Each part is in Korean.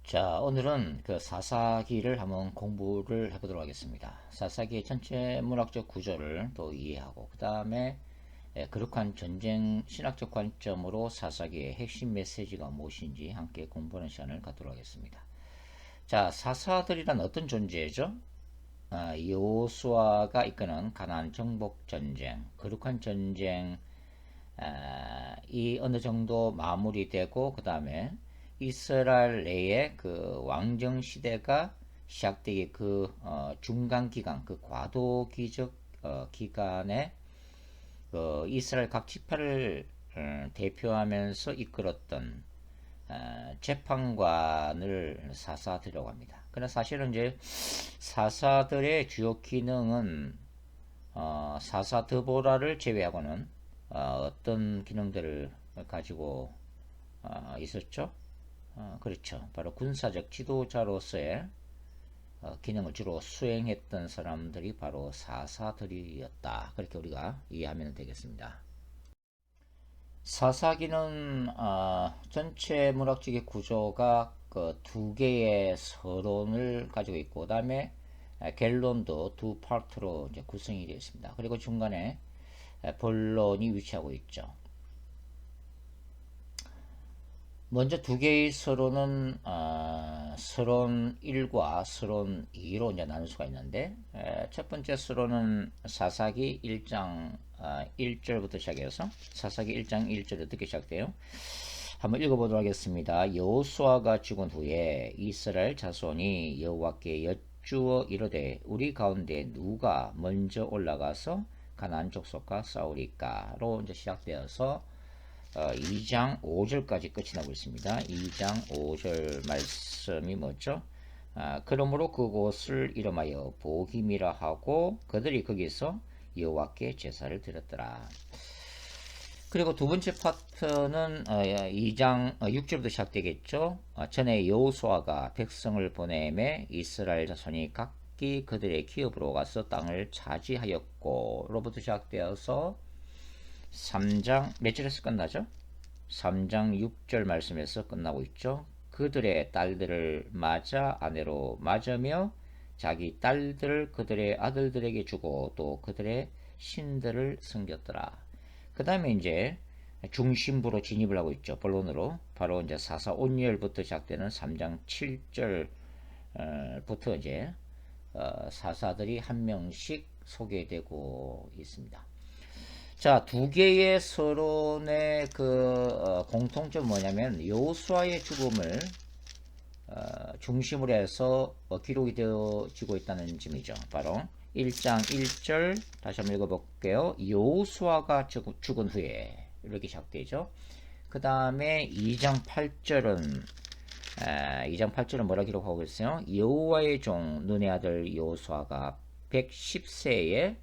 자, 오늘은 그 사사기를 한번 공부를 해보도록 하겠습니다. 사사기의 전체 문학적 구조를 또 이해하고, 그 다음에 거룩한 전쟁 신학적 관점으로 사사기의 핵심 메시지가 무엇인지 함께 공부하는 시간을 갖도록 하겠습니다. 자, 사사들이란 어떤 존재죠? 여호수아가 이끄는 가나안 정복 전쟁, 거룩한 전쟁, 이 어느 정도 마무리되고 그 다음에 이스라엘 내에 그 왕정 시대가 시작되기 그 중간 기간, 그 과도기적 기간에 이스라엘 각 지파를 대표하면서 이끌었던 재판관을 사사들이라고 합니다. 그러나 사실은 이제 사사들의 주요 기능은 사사 드보라를 제외하고는 어떤 기능들을 가지고 있었죠? 그렇죠. 바로 군사적 지도자로서의 기능을 주로 수행했던 사람들이 바로 사사들이었다. 그렇게 우리가 이해하면 되겠습니다. 사사기는 전체 문학적인 구조가 그 두 개의 서론을 가지고 있고, 그 다음에 갤론도 두 파트로 이제 구성이 되어 있습니다. 그리고 중간에 본론이 위치하고 있죠. 먼저 두 개의 서론은 서론 1과 서론 2로 이제 나눌 수가 있는데, 첫 번째 서론은 사사기 1장 1절부터 시작해서 사사기 1장 1절에 어떻게 시작돼요? 한번 읽어보도록 하겠습니다. 여호수아가 죽은 후에 이스라엘 자손이 여호와께 여쭈어 이르되 우리 가운데 누가 먼저 올라가서 가나안 족속과 싸우리까로 이제 시작되어서 2장 5절까지 끝이 나고 있습니다. 2장 5절 말씀이 뭐죠? 그러므로 그곳을 이름하여 보김이라 하고 그들이 거기서 여호와께 제사를 드렸더라. 그리고 두 번째 파트는 2장 6절부터 시작되겠죠. 전에 여호수아가 백성을 보내매 이스라엘 자손이 각기 그들의 기업으로 가서 땅을 차지하였고 로부터 시작되어서 3장 몇 절에서 끝나죠? 3장 6절 말씀에서 끝나고 있죠. 그들의 딸들을 맞아 아내로 맞으며 자기 딸들을 그들의 아들들에게 주고 또 그들의 신들을 섬겼더라. 그 다음에 이제 중심부로 진입을 하고 있죠. 본론으로 바로 이제 사사 온열부터 시작되는 3장 7절부터 이제 사사들이 한 명씩 소개되고 있습니다. 자, 두 개의 서론의 그 공통점 뭐냐면 여호수아의 죽음을 중심으로 해서 기록이 되어지고 있다는 점이죠. 바로 1장 1절 다시 한번 읽어볼게요. 여호수아가 죽은 후에 이렇게 시작되죠. 그 다음에 2장 8절은 2장 8절은 뭐라 기록하고 있어요? 여호와의 종 눈의 아들 여호수아가 110세의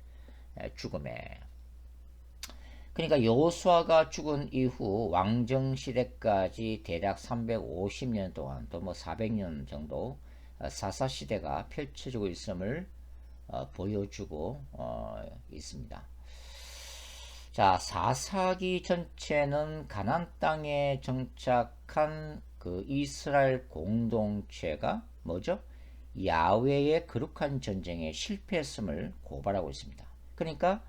죽음에, 그러니까 여호수아가 죽은 이후 왕정 시대까지 대략 350년 동안 또 뭐 400년 정도 사사 시대가 펼쳐지고 있음을 보여주고 있습니다. 자, 사사기 전체는 가나안 땅에 정착한 그 이스라엘 공동체가 뭐죠? 야훼의 거룩한 전쟁에 실패했음을 고발하고 있습니다. 그러니까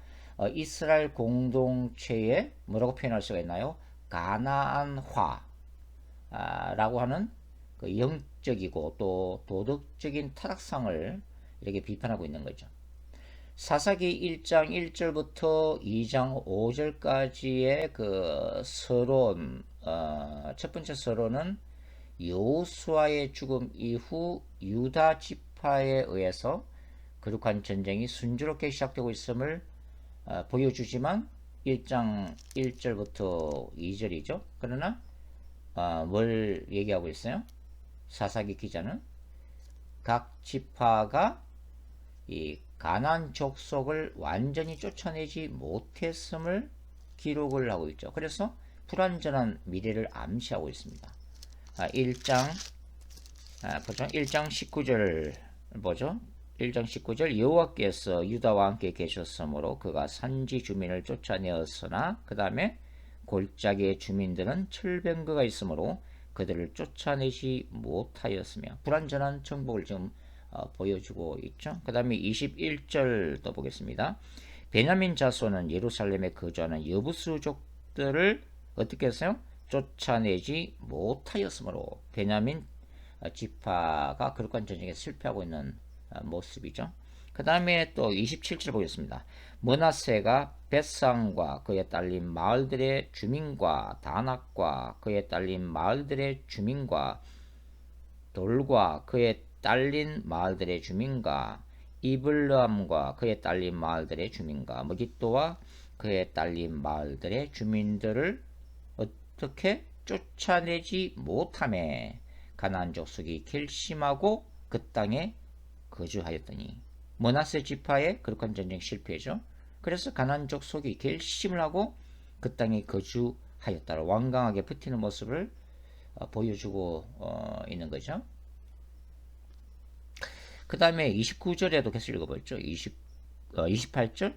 이스라엘 공동체에 뭐라고 표현할 수가 있나요? 가나안화라고 하는 그 영적이고 또 도덕적인 타락상을 이렇게 비판하고 있는 거죠. 사사기 1장 1절부터 2장 5절까지의 그 서론, 첫 번째 서론은 여호수아의 죽음 이후 유다 지파에 의해서 거룩한 전쟁이 순조롭게 시작되고 있음을 보여주지만 1장 1절부터 2절이죠. 그러나 뭘 얘기하고 있어요? 사사기 기자는 각 지파가 이 가나안 족속을 완전히 쫓아내지 못했음을 기록을 하고 있죠. 그래서 불완전한 미래를 암시하고 있습니다. 1장 보죠. 1장 19절 보죠. 1장 19절 여호와께서 유다와 함께 계셨으므로 그가 산지 주민을 쫓아내었으나 그 다음에 골짜기의 주민들은 철병거가 있으므로 그들을 쫓아내지 못하였으며 불완전한 정복을 지금 보여주고 있죠. 그 다음에 21절 또 보겠습니다. 베냐민 자손은 예루살렘에 거주하는 여부수족들을 어떻게 했어요? 쫓아내지 못하였으므로 베냐민 지파가 그릇간 전쟁에 실패하고 있는 모습이죠. 그 다음에 또 27절 보겠습니다. 므낫세가 벳상과 그에 딸린 마을들의 주민과 다낙과 그에 딸린 마을들의 주민과 돌과 그에 딸린 마을들의 주민과 이블람과 그에 딸린 마을들의 주민과 머깃도와 그에 딸린 마을들의 주민들을 어떻게 쫓아내지 못하매 가나안 족속이 결심하고 그 땅에 거주하였더니 므낫세 지파의 거룩한 전쟁 실패죠. 그래서 가나안 족속이 결심을 하고 그 땅에 거주하였다. 완강하게 버티는 모습을 보여주고 있는 거죠. 그 다음에 29절에도 계속 읽어보죠. 28절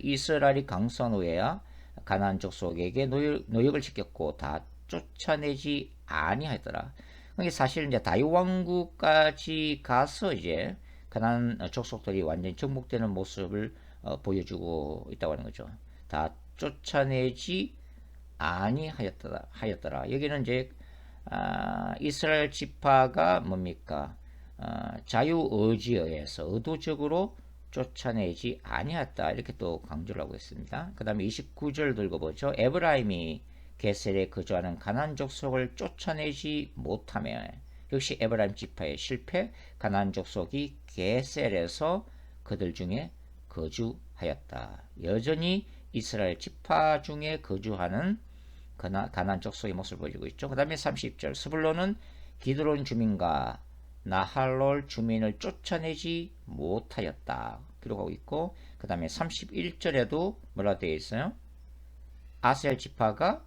이스라엘이 강성한 후에야 가나안 족속에게 노역을 지켰고 다 쫓아내지 아니하였더라. 그게 사실 이제 다윗 왕국까지 가서 이제 가나안 족속들이 완전히 정복되는 모습을 보여주고 있다고 하는 거죠. 다 쫓아내지 아니하였더라. 여기는 이제 이스라엘 지파가 뭡니까? 자유 의지에 의해서 의도적으로 쫓아내지 아니했다. 이렇게 또 강조를 하고 있습니다. 그 다음에 29절 읽어보죠. 에브라임이 게셀에 거주하는 가나안 족속을 쫓아내지 못하며 역시 에브라임 지파의 실패, 가나안 족속이 게셀에서 그들 중에 거주하였다. 여전히 이스라엘 지파 중에 거주하는 가나안 족속의 모습을 보여주고 있죠. 그 다음에 30절 스불론은 기드론 주민과 나할롤 주민을 쫓아내지 못하였다. 기록하고 있고 그 다음에 31절에도 뭐라 되어 있어요? 아셀 지파가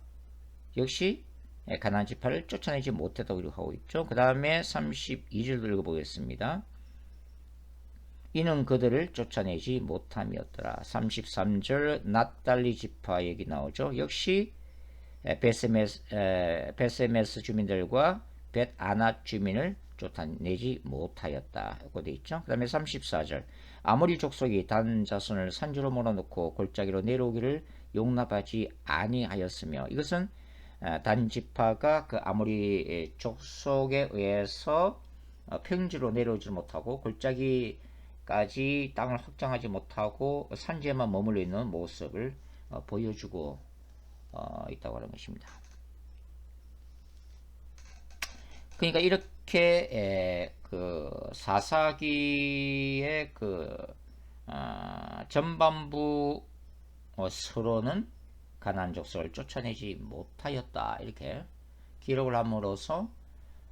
역시 가나안 지파를 쫓아내지 못했다고 기록하고 있죠. 그 다음에 32절 읽어보겠습니다. 이는 그들을 쫓아내지 못함이었더라. 33절 낫달리 지파 얘기 나오죠. 역시 베세메스 주민들과 벳아낫 주민을 쫓아내지 못하였다고 되어 있죠. 그 다음에 34절 아모리 족속이 단 자손을 산지로 몰아넣고 골짜기로 내려오기를 용납하지 아니하였으며 이것은 단 지파가 그 아모리 족속에 의해서 평지로 내려오지 못하고 골짜기까지 땅을 확장하지 못하고 산지에만 머물러 있는 모습을 보여주고 있다고 하는 것입니다. 그러니까 이렇게 그 사사기의 그 전반부 서론은 가나안 족속을 쫓아내지 못하였다 이렇게 기록을 함으로써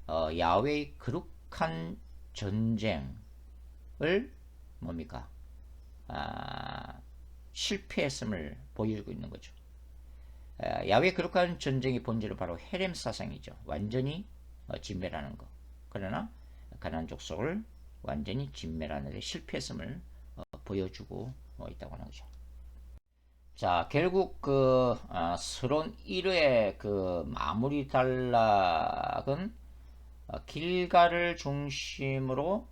야훼의 거룩한 전쟁을 뭡니까 실패했음을 보여주고 있는 거죠. 야훼의 거룩한 전쟁의 본질은 바로 헤렘 사상이죠. 완전히 진멸하는 것. 그러나 가나안 족속을 완전히 진멸하는 데 실패했음을 보여주고 있다고 하는 거죠. 자, 결국 그 서론 1회 그 마무리 단락은 길갈을 중심으로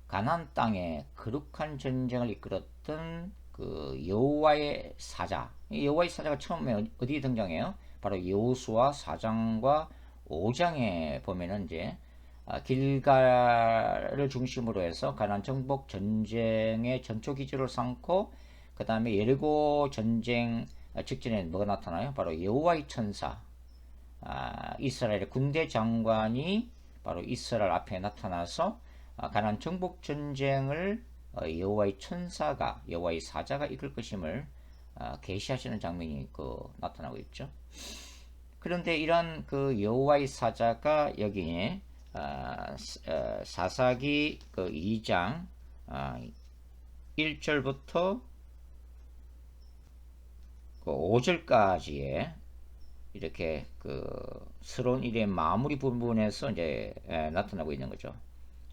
가나안 땅에 거룩한 전쟁을 이끌었던 그 여호와의 사자. 여호와의 사자가 처음에 어디에 등장해요? 바로 여호수아 4장과 5장에 보면은 이제 길갈을 중심으로 해서 가나안 정복 전쟁의 전초 기지로 삼고 그 다음에 예리고 전쟁 직전에 뭐가 나타나요? 바로 여호와의 천사 이스라엘의 군대 장관이 바로 이스라엘 앞에 나타나서 가나안 정복 전쟁을 여호와의 천사가 여호와의 사자가 이끌 것임을 계시하시는 장면이 나타나고 있죠. 그런데 이런 그 여호와의 사자가 여기에 사사기 그 2장 1절부터 그 5절까지의 이렇게 그 서론 1의 마무리 부분에서 이제 나타나고 있는 거죠.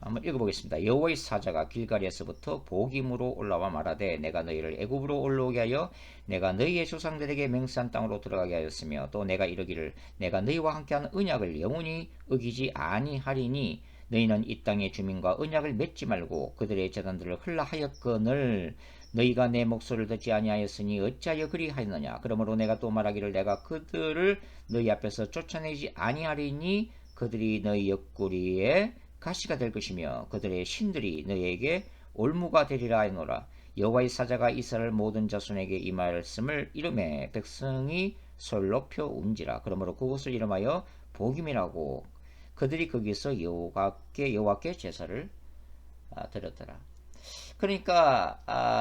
한번 읽어보겠습니다. 여호와의 사자가 길갈에서부터 보김으로 올라와 말하되 내가 너희를 애굽으로 올라오게 하여 내가 너희의 조상들에게 맹세한 땅으로 들어가게 하였으며 또 내가 이르기를 내가 너희와 함께하는 언약을 영원히 어기지 아니하리니 너희는 이 땅의 주민과 언약을 맺지 말고 그들의 재단들을 흘라 하였거늘 너희가 내 목소리를 듣지 아니하였으니 어찌하여 그리하였느냐. 그러므로 내가 또 말하기를 내가 그들을 너희 앞에서 쫓아내지 아니하리니 그들이 너희 옆구리에 가시가 될 것이며 그들의 신들이 너희에게 올무가 되리라 하노라. 여호와의 사자가 이스라엘 모든 자손에게 이 말씀을 이름에 백성이 소리를 높여 운지라. 그러므로 그곳을 이름하여 보김이라고 그들이 거기서 여호와께 제사를 드렸더라. 그러니까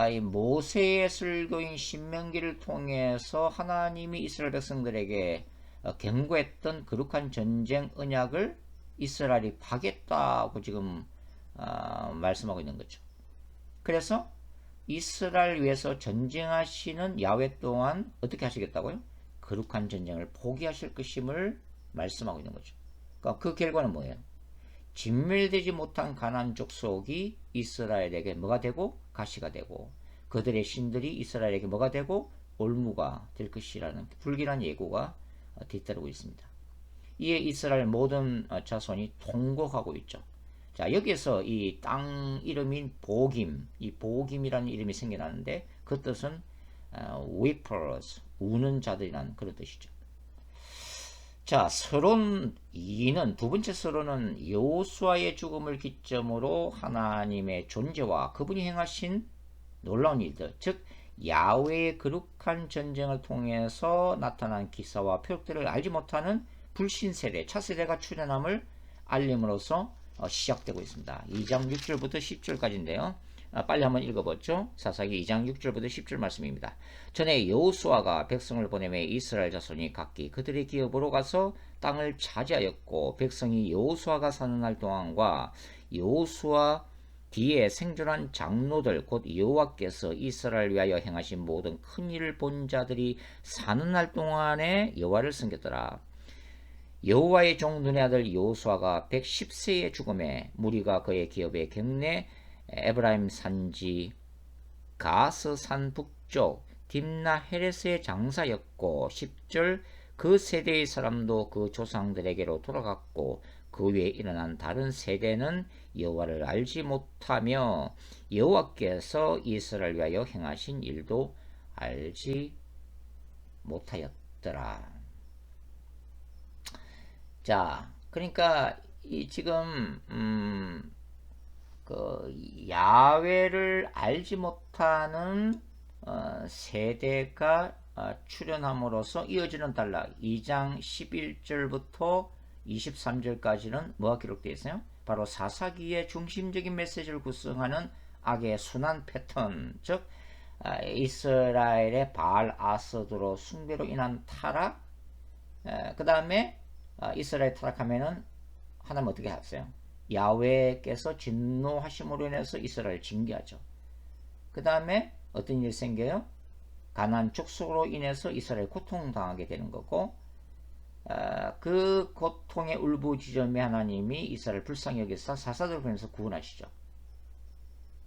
이 모세의 설교인 신명기를 통해서 하나님이 이스라엘 백성들에게 경고했던 거룩한 전쟁 언약을 이스라엘이 파겠다고 지금 말씀하고 있는 거죠. 그래서 이스라엘 위해서 전쟁하시는 야훼 또한 어떻게 하시겠다고요? 거룩한 전쟁을 포기하실 것임을 말씀하고 있는 거죠. 그러니까 그 결과는 뭐예요? 진멸되지 못한 가나안 족속이 이스라엘에게 뭐가 되고 가시가 되고 그들의 신들이 이스라엘에게 뭐가 되고 올무가 될 것이라는 불길한 예고가 뒤따르고 있습니다. 이에 이스라엘 모든 자손이 통곡하고 있죠. 자, 여기에서 이 땅 이름인 보김, 이 보김이라는 이름이 생겨나는데 그 뜻은 weepers, 우는 자들이라는 그런 뜻이죠. 자, 서론 2는 두 번째 서론은 여호수아의 죽음을 기점으로 하나님의 존재와 그분이 행하신 놀라운 일들, 즉 야훼의 거룩한 전쟁을 통해서 나타난 기사와 표적들을 알지 못하는 불신 세대, 차세대가 출현함을 알림으로써 시작되고 있습니다. 2장 6절부터 10절까지인데요. 빨리 한번 읽어보죠. 사사기 2장 6절부터 10절 말씀입니다. 전에 여호수아가 백성을 보내매 이스라엘 자손이 각기 그들의 기업으로 가서 땅을 차지하였고 백성이 여호수아가 사는 날 동안과 여호수아 뒤에 생존한 장로들 곧 여호와께서 이스라엘 위하여 행하신 모든 큰 일을 본 자들이 사는 날 동안에 여호와를 섬겼더라. 여호와의 종 눈의 아들 여호수아가 110세의 죽음에 무리가 그의 기업에 경내 에브라임 산지 가스 산 북쪽 딥나 헤레스의 장사였고 10절 그 세대의 사람도 그 조상들에게로 돌아갔고 그 위에 일어난 다른 세대는 여호와를 알지 못하며 여호와께서 이스라엘 위하여 행하신 일도 알지 못하였더라. 자, 그러니까 이 지금 그 야훼를 알지 못하는 세대가 출현함으로써 이어지는 단락 2장 11절부터 23절까지는 뭐가 기록되어 있어요? 바로 사사기의 중심적인 메시지를 구성하는 악의 순환 패턴, 즉 이스라엘의 바알 아스드로 숭배로 인한 타락, 그 다음에 이스라엘 타락하면은 하나님 어떻게 하세요? 야훼께서 진노하심으로 인해서 이스라엘을 징계하죠. 그 다음에 어떤 일이 생겨요? 가나안 족속으로 인해서 이스라엘 고통당하게 되는 거고, 그 고통의 울부짖음에 하나님이 이스라엘 불쌍히 여기서 사사들을 통해서 구원하시죠.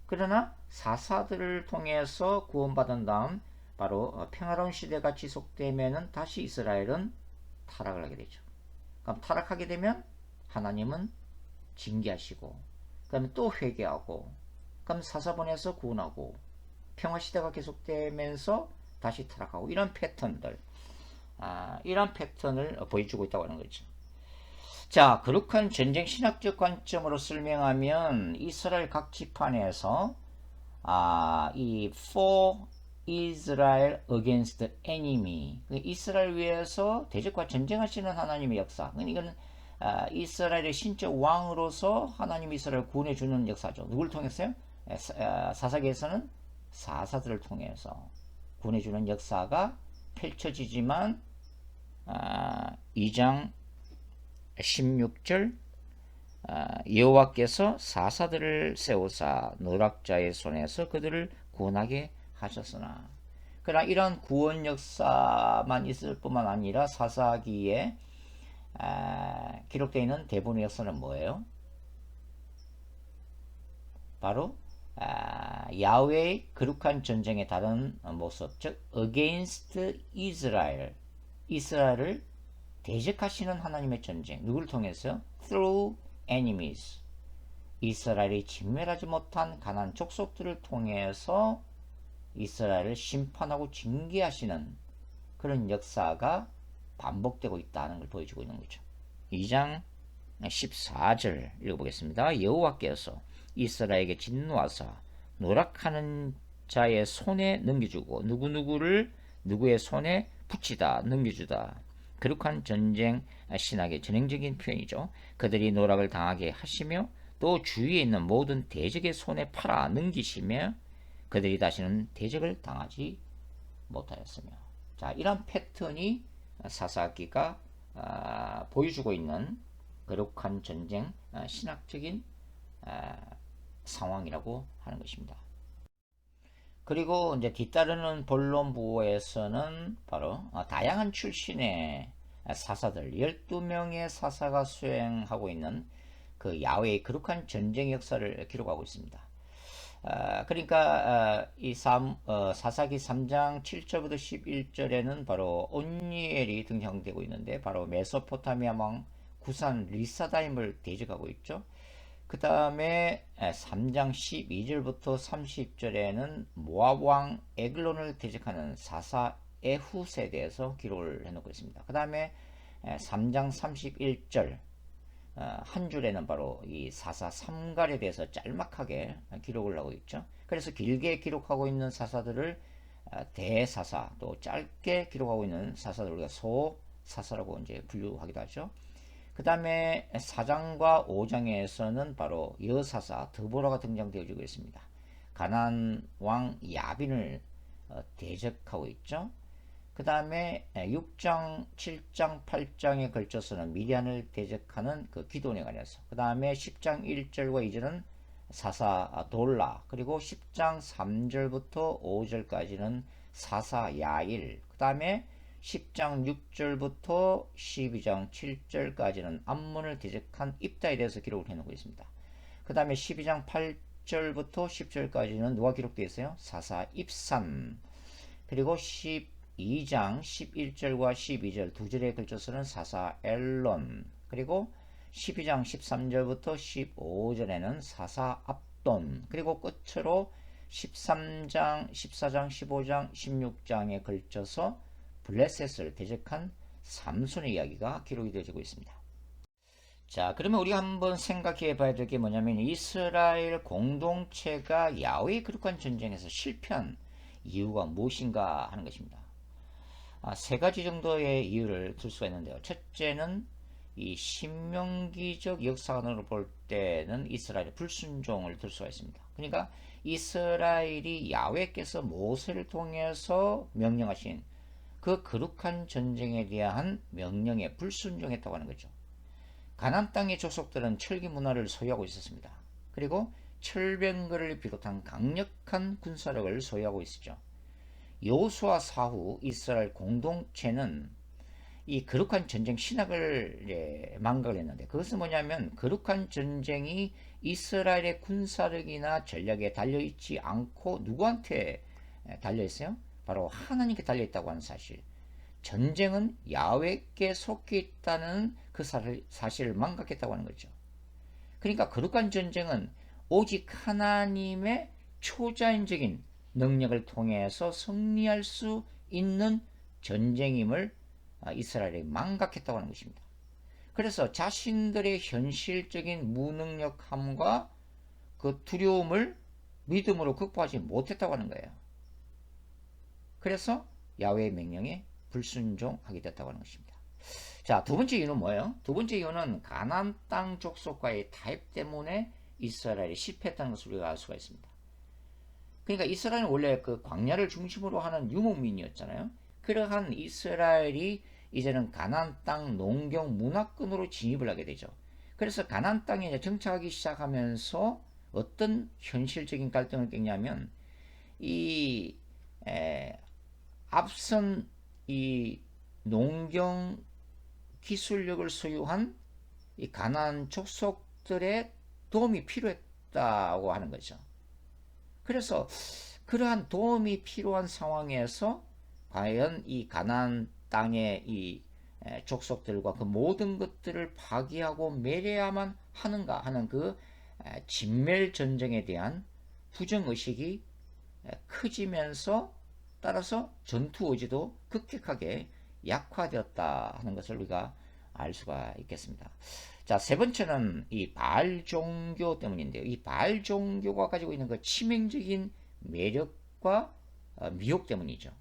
그러나 사사들을 통해서 구원받은 다음 바로 평화로운 시대가 지속되면은 다시 이스라엘은 타락을 하게 되죠. 그럼 타락하게 되면 하나님은 징계하시고 그 다음에 또 회개하고 그럼 사사 보내서 구원하고 평화시대가 계속되면서 다시 타락하고 이런 패턴들, 이런 패턴을 보여주고 있다고 하는 거죠. 자, 거룩한 전쟁 신학적 관점으로 설명하면 이스라엘 각 지판에서 이 for Israel against the enemy, 이스라엘 위해서 대적과 전쟁하시는 하나님의 역사, 이건 이스라엘의 신적 왕으로서 하나님이 이스라엘을 구원해 주는 역사죠. 누굴 통해서요? 사사기에서는 사사들을 통해서 구원해 주는 역사가 펼쳐지지만 2장 16절 여호와께서 사사들을 세우사 노략자의 손에서 그들을 구원하게 하셨으나, 그러나 이런 구원 역사만 있을 뿐만 아니라 사사기에 기록되어 있는 대부분의 역사는 뭐예요? 바로 야훼의 거룩한 전쟁의 다른 모습, 즉 against Israel, 이스라엘을 대적하시는 하나님의 전쟁. 누구를 통해서? through enemies, 이스라엘이 진멸하지 못한 가나안 족속들을 통해서 이스라엘을 심판하고 징계하시는 그런 역사가 반복되고 있다는 걸 보여주고 있는 거죠. 2장 14절 읽어보겠습니다. 여호와께서 이스라엘에게 진노하사 노력하는 자의 손에 넘겨주고 누구누구를 누구의 손에 붙이다 넘겨주다. 거룩한 전쟁 신학의 전형적인 표현이죠. 그들이 노락을 당하게 하시며 또 주위에 있는 모든 대적의 손에 팔아 넘기시며 그들이 다시는 대적을 당하지 못하였으며. 자, 이런 패턴이 사사기가 보여주고 있는 거룩한 전쟁 신학적인 상황이라고 하는 것입니다. 그리고 이제 뒤따르는 본론 부호에서는 바로 다양한 출신의 사사들 12명의 사사가 수행하고 있는 그 야훼의 거룩한 전쟁 역사를 기록하고 있습니다. 그러니까 이 사사기 3장 7절부터 11절에는 바로 온니엘이 등장되고 있는데 바로 메소포타미아 왕 구산 리사다임을 대적하고 있죠. 그 다음에 3장 12절부터 30절에는 모압 왕 에글론을 대적하는 사사 에훗에 대해서 기록을 해놓고 있습니다. 그 다음에 3장 31절 한 줄에는 바로 이 사사 삼갈에 대해서 짤막하게 기록을 하고 있죠. 그래서 길게 기록하고 있는 사사들을 대사사, 또 짧게 기록하고 있는 사사들 우리가 소사사라고 이제 분류하기도 하죠. 그 다음에 4장과 5장에서는 바로 여사사 드보라가 등장되어지고 있습니다. 가나안 왕 야빈을 대적하고 있죠. 그 다음에 6장, 7장, 8장에 걸쳐서는 미디안을 대적하는 그 기도원에 관해서, 그 다음에 10장 1절과 2절은 사사 돌라, 그리고 10장 3절부터 5절까지는 사사 야일, 그 다음에 10장 6절부터 12장 7절까지는 암몬을 대적한 입다에 대해서 기록을 해놓고 있습니다. 그 다음에 12장 8절부터 10절까지는 누가 기록되어 있어요? 사사 입산. 그리고 12장 11절과 12절 두 절에 걸쳐서는 사사 엘론. 그리고 12장 13절부터 15절에는 사사 압돈. 그리고 끝으로 13장, 14장, 15장, 16장에 걸쳐서 블레셋을 대적한 삼손의 이야기가 기록이 되어지고 있습니다. 자, 그러면 우리가 한번 생각해 봐야 될 게 뭐냐면 이스라엘 공동체가 야훼의 거룩한 전쟁에서 실패한 이유가 무엇인가 하는 것입니다. 세 가지 정도의 이유를 들 수가 있는데요. 첫째는 이 신명기적 역사관으로 볼 때는 이스라엘의 불순종을 들 수가 있습니다. 그러니까 이스라엘이 야훼께서 모세를 통해서 명령하신 그 거룩한 전쟁에 대한 명령에 불순종했다고 하는 거죠. 가나안 땅의 족속들은 철기 문화를 소유하고 있었습니다. 그리고 철병거를 비롯한 강력한 군사력을 소유하고 있었죠. 여호수아 사후 이스라엘 공동체는 이 거룩한 전쟁 신학을 망각을 했는데, 그것은 뭐냐면 거룩한 전쟁이 이스라엘의 군사력이나 전략에 달려있지 않고 누구한테 달려있어요? 바로 하나님께 달려있다고 하는 사실. 전쟁은 야훼께 속해 있다는 그 사실을 망각했다고 하는 거죠. 그러니까 거룩한 전쟁은 오직 하나님의 초자연적인 능력을 통해서 승리할 수 있는 전쟁임을 이스라엘이 망각했다고 하는 것입니다. 그래서 자신들의 현실적인 무능력함과 그 두려움을 믿음으로 극복하지 못했다고 하는 거예요. 그래서 야훼의 명령에 불순종하게 됐다고 하는 것입니다. 자, 두 번째 이유는 뭐예요? 두 번째 이유는 가나안 땅 족속과의 타협 때문에 이스라엘이 실패했다는 것을 우리가 알 수가 있습니다. 그러니까 이스라엘은 원래 그 광야를 중심으로 하는 유목민이었잖아요. 그러한 이스라엘이 이제는 가나안 땅 농경 문화권으로 진입을 하게 되죠. 그래서 가나안 땅에 이제 정착하기 시작하면서 어떤 현실적인 갈등을 겪냐면 이 앞선 이 농경 기술력을 소유한 이 가나안 족속들의 도움이 필요했던 없다고 하는 거죠. 그래서 그러한 도움이 필요한 상황에서 과연 이 가나안 땅의 이 족속들과 그 모든 것들을 파괴하고 멸해야만 하는가 하는 그 진멸 전쟁에 대한 부정 의식이 커지면서 따라서 전투 의지도 급격하게 약화되었다 하는 것을 우리가 알 수가 있겠습니다. 자, 세 번째는 이 바알 종교 때문인데요. 이 바알 종교가 가지고 있는 그 치명적인 매력과 미혹 때문이죠.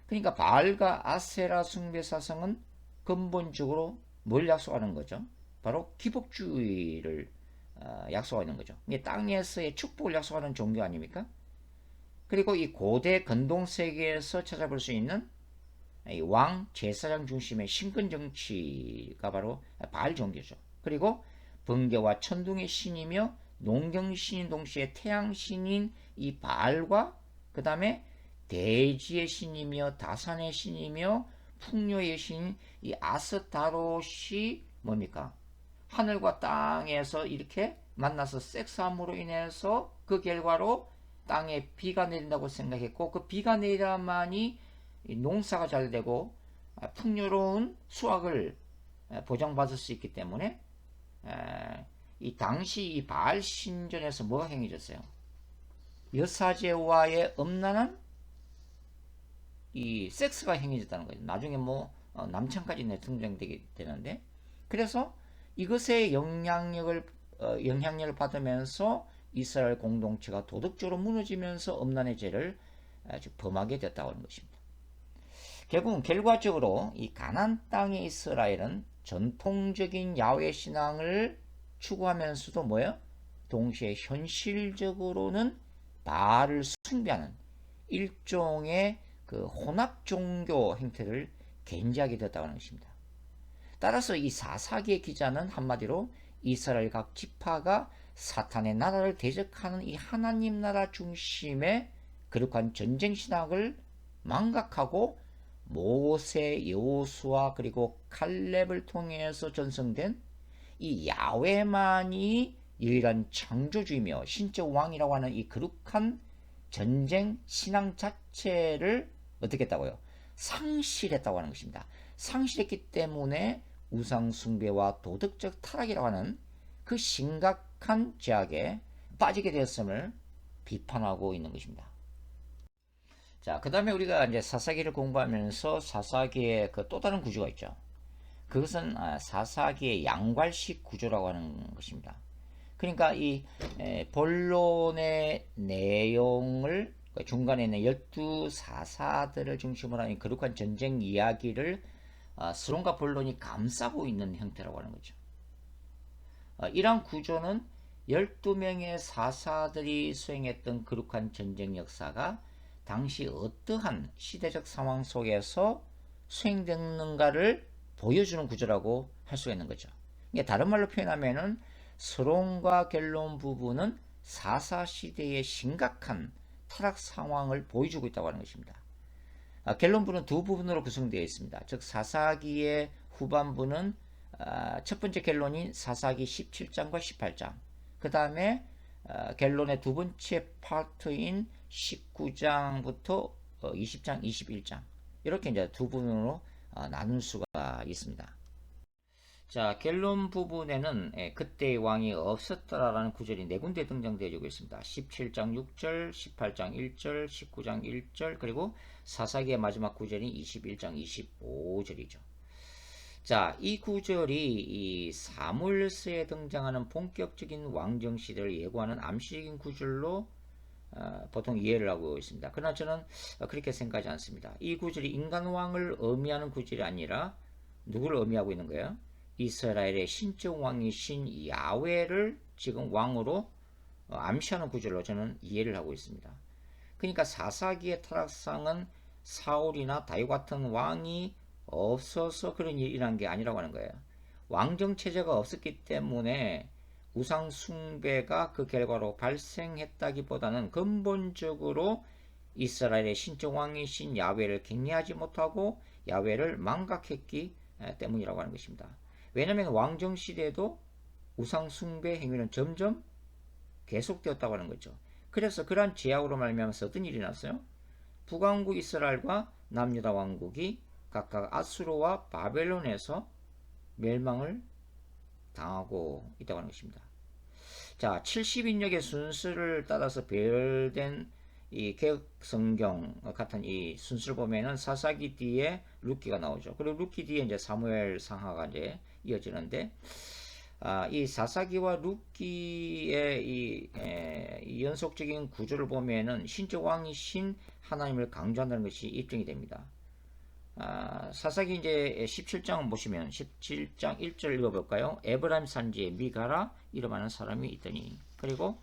그러니까 바알과 아세라 숭배 사상은 근본적으로 뭘 약속하는 거죠? 바로 기복주의를 약속하는 거죠. 이게 땅에서의 축복을 약속하는 종교 아닙니까? 그리고 이 고대 근동 세계에서 찾아볼 수 있는 왕 제사장 중심의 신권 정치가 바로 바알 종교죠. 그리고 번개와 천둥의 신이며 농경 신인 동시에 태양 신인 이 바알과 그 다음에 대지의 신이며 다산의 신이며 풍요의 신인 이 아스타롯이 뭡니까? 하늘과 땅에서 이렇게 만나서 섹스함으로 인해서 그 결과로 땅에 비가 내린다고 생각했고, 그 비가 내려야만이 농사가 잘 되고 풍요로운 수확을 보장받을 수 있기 때문에 이 당시 이 바알 신전에서 뭐가 행해졌어요? 여사제와의 음란한 이 섹스가 행해졌다는 거예요. 나중에 뭐 남창까지 등장되게 되는데, 그래서 이것의 영향력을 받으면서 이스라엘 공동체가 도덕적으로 무너지면서 음란의 죄를 아주 범하게 됐다고 하는 것입니다. 결국은 결과적으로 이 가나안 땅의 이스라엘은 전통적인 야훼 신앙을 추구하면서도 뭐예요? 동시에 현실적으로는 바알을 숭배하는 일종의 그 혼합 종교 행태를 견지하게 됐다고 하는 것입니다. 따라서 이 사사기의 기자는 한마디로 이스라엘 각 지파가 사탄의 나라를 대적하는 이 하나님 나라 중심의 거룩한 전쟁 신학을 망각하고 모세, 여호수아 그리고 칼렙을 통해서 전성된 이 야훼만이 유일한 창조주이며 신적 왕이라고 하는 이 거룩한 전쟁 신앙 자체를 어떻게 했다고요? 상실했다고 하는 것입니다. 상실했기 때문에 우상 숭배와 도덕적 타락이라고 하는 그 심각한 죄악에 빠지게 되었음을 비판하고 있는 것입니다. 자, 그 다음에 우리가 이제 사사기를 공부하면서 사사기의 그 또 다른 구조가 있죠. 그것은 사사기의 양괄식 구조라고 하는 것입니다. 그러니까 이 본론의 내용을 중간에 있는 12사사들을 중심으로 하는 거룩한 전쟁 이야기를 서론과 본론이 감싸고 있는 형태라고 하는 거죠. 이러한 구조는 12명의 사사들이 수행했던 거룩한 전쟁 역사가 당시 어떠한 시대적 상황 속에서 수행됐는가를 보여주는 구조라고 할 수가 있는 거죠. 이게 다른 말로 표현하면은 서론과 결론 부분은 사사시대의 심각한 타락 상황을 보여주고 있다고 하는 것입니다. 결론부는 두 부분으로 구성되어 있습니다. 즉 사사기의 후반부는 첫 번째 결론인 사사기 17장과 18장, 그 다음에 결론의 두 번째 파트인 19장부터 20장, 21장 이렇게 이제 두 부분으로 나눌 수가 있습니다. 자, 결론 부분에는 그때의 왕이 없었더라라는 구절이 네 군데 등장되어지고 있습니다. 17장 6절, 18장 1절, 19장 1절, 그리고 사사기의 마지막 구절인 21장 25절이죠. 자, 이 구절이 이 사무엘서에 등장하는 본격적인 왕정 시대를 예고하는 암시적인 구절로 보통 이해를 하고 있습니다. 그러나 저는 그렇게 생각하지 않습니다. 이 구절이 인간 왕을 의미하는 구절이 아니라 누구를 의미하고 있는 거예요? 이스라엘의 신적 왕이신 야훼를 지금 왕으로 암시하는 구절로 저는 이해를 하고 있습니다. 그러니까 사사기의 타락상은 사울이나 다윗 같은 왕이 없어서 그런 일이 일어난 게 아니라고 하는 거예요. 왕정 체제가 없었기 때문에 우상 숭배가 그 결과로 발생했다기보다는 근본적으로 이스라엘의 신적 왕이신 야훼를 경외하지 못하고 야훼를 망각했기 때문이라고 하는 것입니다. 왜냐하면 왕정 시대에도 우상 숭배 행위는 점점 계속되었다고 하는 거죠. 그래서 그러한 제약으로 말미암아서 어떤 일이 났어요? 북왕국 이스라엘과 남유다 왕국이 각각 아수르와 바벨론에서 멸망을 당하고 있다고 하는 것입니다. 자, 70인역의 순서를 따라서 배열된 이 개혁 성경 같은 이 순서를 보면은 사사기 뒤에 룻기가 나오죠. 그리고 룻기 뒤에 이제 사무엘 상하가 이제 이어지는데, 이 사사기와 룻기의 이 연속적인 구조를 보면은 신적 왕이신 하나님을 강조한다는 것이 입증이 됩니다. 사사기 이제 17장 보시면 17장 1절 읽어볼까요? 에브라임 산지에 미가라 이름하는 사람이 있더니, 그리고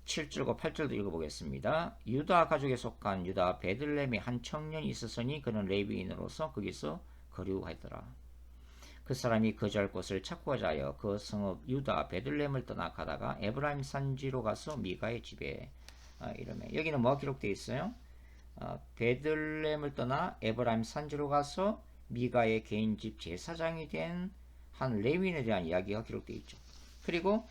7절과 8절도 읽어보겠습니다. 유다 가족에 속한 유다 베들레헴에 한 청년이 있었으니 그는 레위인으로서 거기서 거류하였더라. 그 사람이 거주할 곳을 찾고 가자 하여 그 성읍 유다 베들레헴을 떠나 가다가 에브라임 산지로 가서 미가의 집에 이름에, 여기는 뭐가 기록되어 있어요? 베들레헴을 떠나 에브라임 산지로 가서 미가의 개인집 제사장이 된 한 레위인에 대한 이야기가 기록되어 있죠. 그리고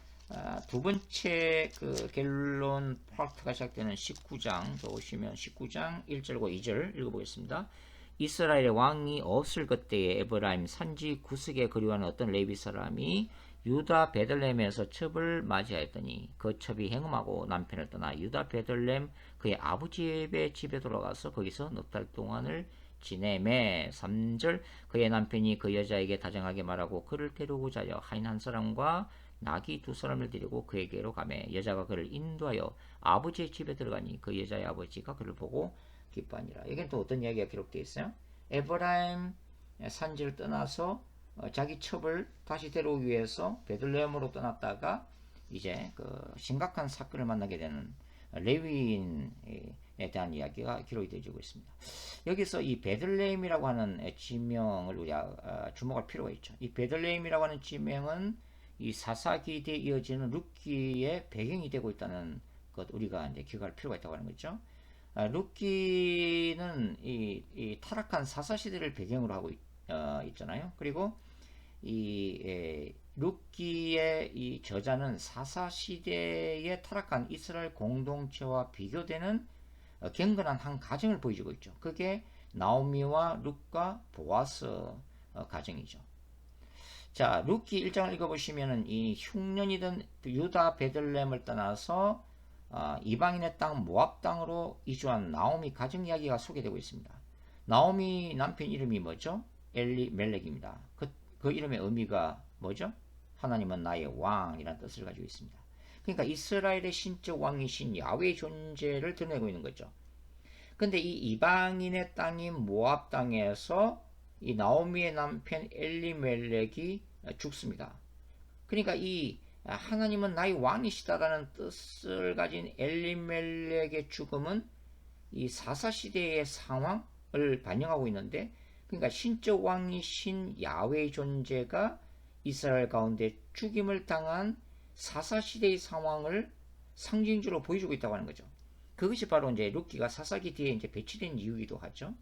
두 번째 그 갤론 파트가 시작되는 19장 보시면 19장 1절과 2절 읽어보겠습니다. 이스라엘의 왕이 없을 그때에 에브라임 산지 구석에 거류하는 어떤 레위 사람이 유다 베들레헴에서 첩을 맞이하였더니 그 첩이 행음하고 남편을 떠나 유다 베들레헴 그의 아버지의 집에 돌아가서 거기서 넉 달 동안을 지내매. 3절 그의 남편이 그 여자에게 다정하게 말하고 그를 데려오고자 하여 하인 한 사람과 나귀 두 사람을 데리고 그에게로 가매 여자가 그를 인도하여 아버지의 집에 들어가니 그 여자의 아버지가 그를 보고 기뻐하니라. 여기는 또 어떤 이야기가 기록되어 있어요? 에브라임 산지를 떠나서 자기 첩을 다시 데려오기 위해서 베들레헴으로 떠났다가 이제 그 심각한 사건을 만나게 되는 레위인에 대한 이야기가 기록이 되어지고 있습니다. 여기서 이 베들레헴이라고 하는 지명을 우리가 주목할 필요가 있죠. 이 베들레헴이라고 하는 지명은 이 사사기 뒤에 이어지는 룻기의 배경이 되고 있다는 것 우리가 이제 기억할 필요가 있다고 하는 거죠. 룻기는 이 타락한 사사시대를 배경으로 하고 있잖아요. 그리고 이 룻기의 이 저자는 사사시대의 타락한 이스라엘 공동체와 비교되는 경건한 한 가정을 보여주고 있죠. 그게 나오미와 룻과 보아스 가정이죠. 자, 룻기 1장을 읽어보시면은 이 흉년이던 유다 베들레헴을 떠나서 이방인의 땅 모압 땅으로 이주한 나오미 가정 이야기가 소개되고 있습니다. 나오미 남편 이름이 뭐죠? 엘리멜렉입니다. 그 이름의 의미가 뭐죠? 하나님은 나의 왕이라는 뜻을 가지고 있습니다. 그러니까 이스라엘의 신적 왕이신 야훼의 존재를 드러내고 있는 거죠. 근데 이 이방인의 땅인 모압 땅에서 이 나오미의 남편 엘리멜렉이 죽습니다. 그러니까 이 하나님은 나의 왕이시다라는 뜻을 가진 엘리멜렉의 죽음은 이 사사시대의 상황을 반영하고 있는데, 그러니까 신적 왕이신 야훼의 존재가 이스라엘 가운데 죽임을 당한 사사시대의 상황을 상징적으로 보여주고 있다고 하는 거죠. 그것이 바로 이제 룻기가 사사기 뒤에 이제 배치된 이유이기도 하죠.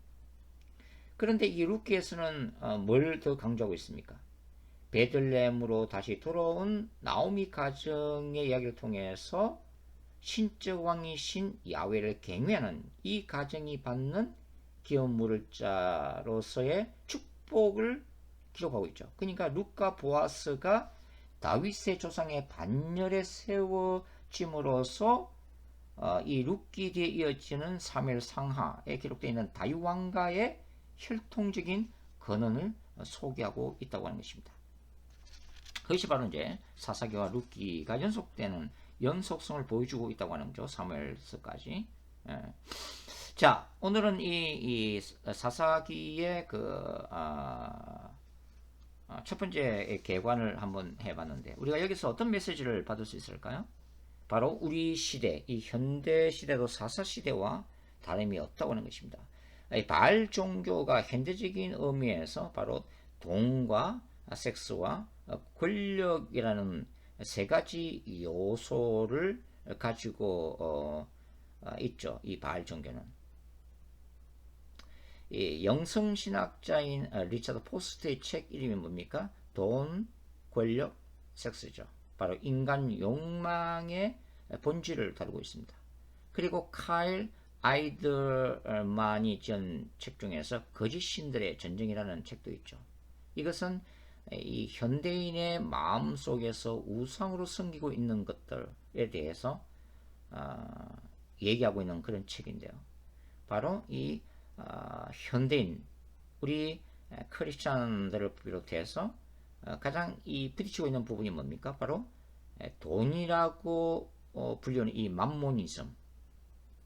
그런데 이 룻기에서는 뭘 더 강조하고 있습니까? 베들레헴으로 다시 돌아온 나오미 가정의 이야기를 통해서 신적 왕이신 야훼를 경외하는 이 가정이 받는 기업 물을 자로서의 축복을 기록하고 있죠. 그러니까 룻과 보아스가 다윗의 조상의 반열에 세워짐으로써 이 룻기 뒤에 이어지는 사무엘 상하에 기록되어 있는 다윗 왕가의 혈통적인 근원을 소개하고 있다고 하는 것입니다. 그것이 바로 이제 사사기와 룻기가 연속되는 연속성을 보여주고 있다고 하는 거죠. 사무엘서까지. 자, 오늘은 이 사사기의 첫 번째 개관을 한번 해봤는데, 우리가 여기서 어떤 메시지를 받을 수 있을까요? 바로 우리 시대, 이 현대 시대도 사사 시대와 다름이 없다고 하는 것입니다. 바알 종교가 현대적인 의미에서 바로 돈과 섹스와 권력이라는 세 가지 요소를 가지고 있죠. 이 바알 종교는. 이 영성신학자인 리차드 포스트의 책 이름이 뭡니까? 돈, 권력, 섹스죠. 바로 인간 욕망의 본질을 다루고 있습니다. 그리고 카일 아이들만이 지은 책 중에서 거짓 신들의 전쟁이라는 책도 있죠. 이것은 이 현대인의 마음 속에서 우상으로 섬기고 있는 것들에 대해서 얘기하고 있는 그런 책인데요. 바로 이 현대인 우리 크리스천들을 비롯해서 가장 이 부딪히고 있는 부분이 뭡니까? 바로 돈이라고 불리는 이 맘모니즘,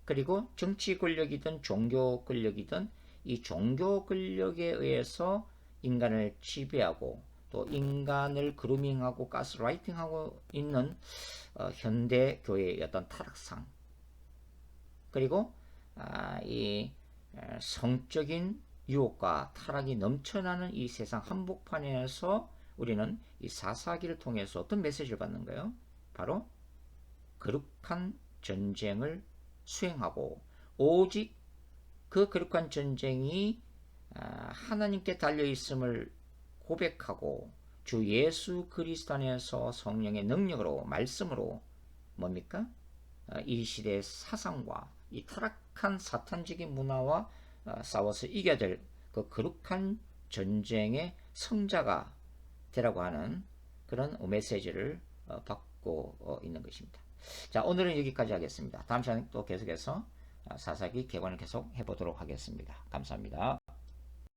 그리고 정치 권력이든 종교 권력이든 이 종교 권력에 의해서 인간을 지배하고 또 인간을 그루밍하고 가스라이팅하고 있는 현대 교회의 어떤 타락상, 그리고 이 성적인 유혹과 타락이 넘쳐나는 이 세상 한복판에서 우리는 이 사사기를 통해서 어떤 메시지를 받는 거예요? 바로 거룩한 전쟁을 수행하고 오직 그 거룩한 전쟁이 하나님께 달려있음을 고백하고 주 예수 그리스도 안에서 성령의 능력으로 말씀으로 뭡니까? 이 시대의 사상과 이 타락한 사탄적인 문화와 싸워서 이겨야 될 그 거룩한 전쟁의 성자가 되라고 하는 그런 메시지를 받고 있는 것입니다. 자, 오늘은 여기까지 하겠습니다. 다음 시간에 또 계속해서 사사기 개관을 계속 해보도록 하겠습니다. 감사합니다.